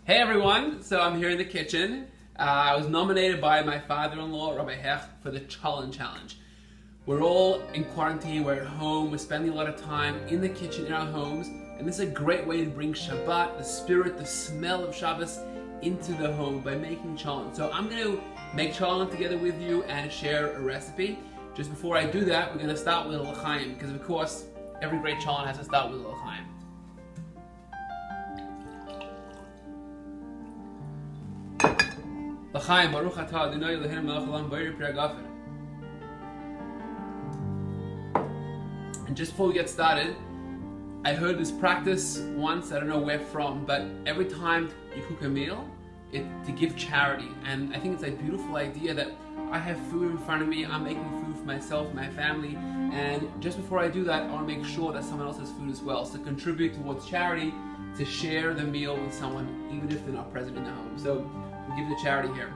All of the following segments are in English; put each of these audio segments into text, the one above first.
Hey everyone, so I'm here in the kitchen. I was nominated by my father-in-law, Rabbi Hecht, for the Cholent challenge. We're all in quarantine, we're at home, we're spending a lot of time in the kitchen in our homes, and this is a great way to bring Shabbat, the spirit, the smell of Shabbos, into the home by making cholent. So I'm going to make cholent together with you and share a recipe. Just before I do that, we're going to start with a l'chaim, because of course, every great cholent has to start with a l'chaim. L'chaim, Baruch atah Adonai Eloheinu melech haolam v'yireh pri hagafen. And just before we get started, I heard this practice once, I don't know where from, but every time you cook a meal, to give charity. And I think it's a beautiful idea that I have food in front of me, I'm making food for myself, my family, and just before I do that, I want to make sure that someone else has food as well. So contribute towards charity, to share the meal with someone, even if they're not present in the home. So we'll give the charity here.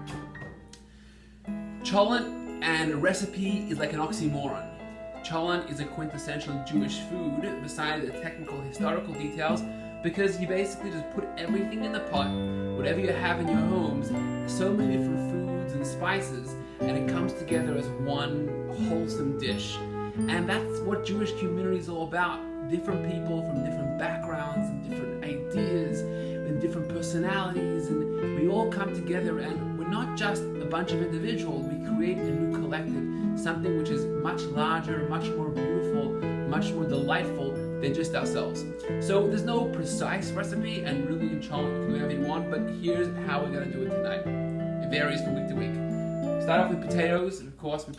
Cholent and recipe is like an oxymoron. Cholent is a quintessential Jewish food, besides the technical historical details, because you basically just put everything in the pot, whatever you have in your homes, so many different foods and spices, and it comes together as one wholesome dish. And that's what Jewish community is all about. Different people from different backgrounds and different ideas and different personalities, and we all come together, and we're not just a bunch of individuals, we create a new collective, something which is much larger, much more beautiful, much more delightful than just ourselves. So there's no precise recipe, and really in cholent you can do whatever you want, but here's how we're going to do it tonight. It varies from week to week. Start off with potatoes, and of course we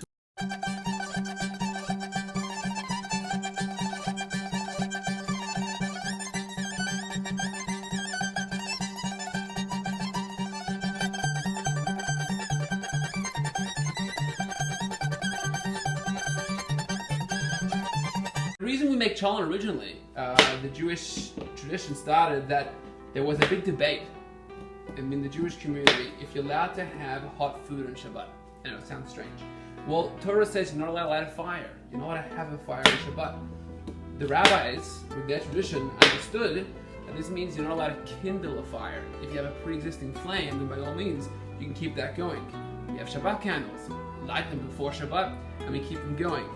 The reason we make cholent originally, the Jewish tradition started that there was a big debate in the Jewish community if you're allowed to have hot food on Shabbat. I know it sounds strange. Well, Torah says you're not allowed to light a fire. You're not allowed to have a fire on Shabbat. The rabbis, with their tradition, understood that this means you're not allowed to kindle a fire. If you have a pre-existing flame, then by all means, you can keep that going. You have Shabbat candles. Light them before Shabbat, and we keep them going.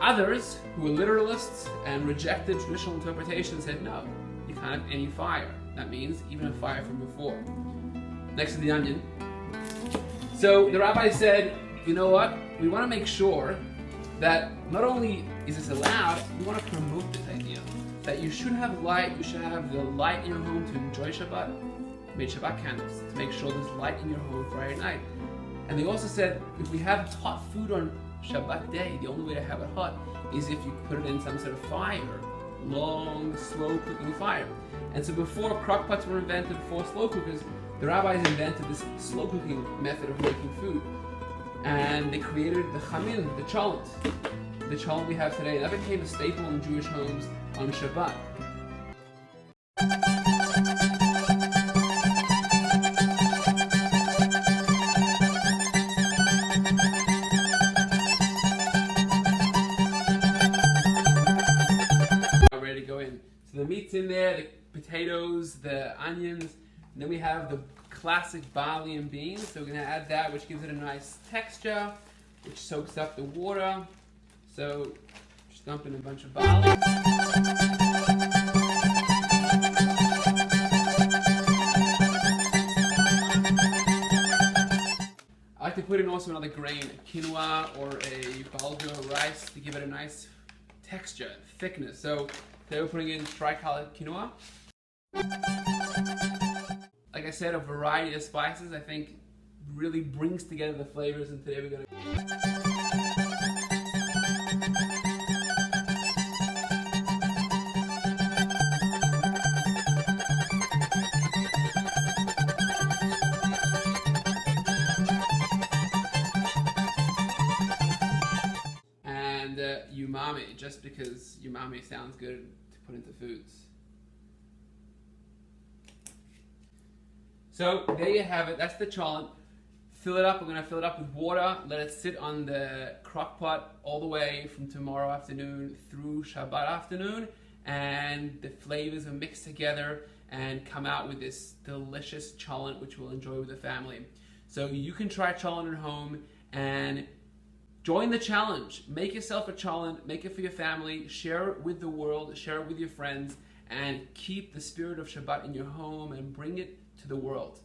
Others, who were literalists and rejected traditional interpretation, said no, you can't have any fire. That means even a fire from before. Next to the onion. So the rabbi said, you know what? We want to make sure that not only is this allowed, we want to promote this idea that you should have light, you should have the light in your home to enjoy Shabbat. We made Shabbat candles to make sure there's light in your home Friday night. And they also said if we have hot food on Shabbat day, the only way to have it hot is if you put it in some sort of fire, long, slow cooking fire. And so before crock pots were invented, before slow cookers, the rabbis invented this slow cooking method of making food. And they created the chamin, the cholent. The cholent we have today. That became a staple in Jewish homes on Shabbat. Ready to go in. So the meat's in there, the potatoes, the onions, and then we have the classic barley and beans. So we're going to add that, which gives it a nice texture, which soaks up the water. So just dump in a bunch of barley. I like to put in also another grain, a quinoa or a bulgur rice, to give it a nice texture, thickness. So today we're putting in tri-colored quinoa. Like I said, a variety of spices I think really brings together the flavors, and today we're going to umami, just because umami sounds good to put into foods. So there you have it, that's the cholent. Fill it up, we're going to fill it up with water, let it sit on the crock pot all the way from tomorrow afternoon through Shabbat afternoon, and the flavors are mixed together and come out with this delicious cholent which we'll enjoy with the family. So you can try cholent at home and join the challenge. Make yourself a cholent, make it for your family, share it with the world, share it with your friends, and keep the spirit of Shabbat in your home and bring it to the world.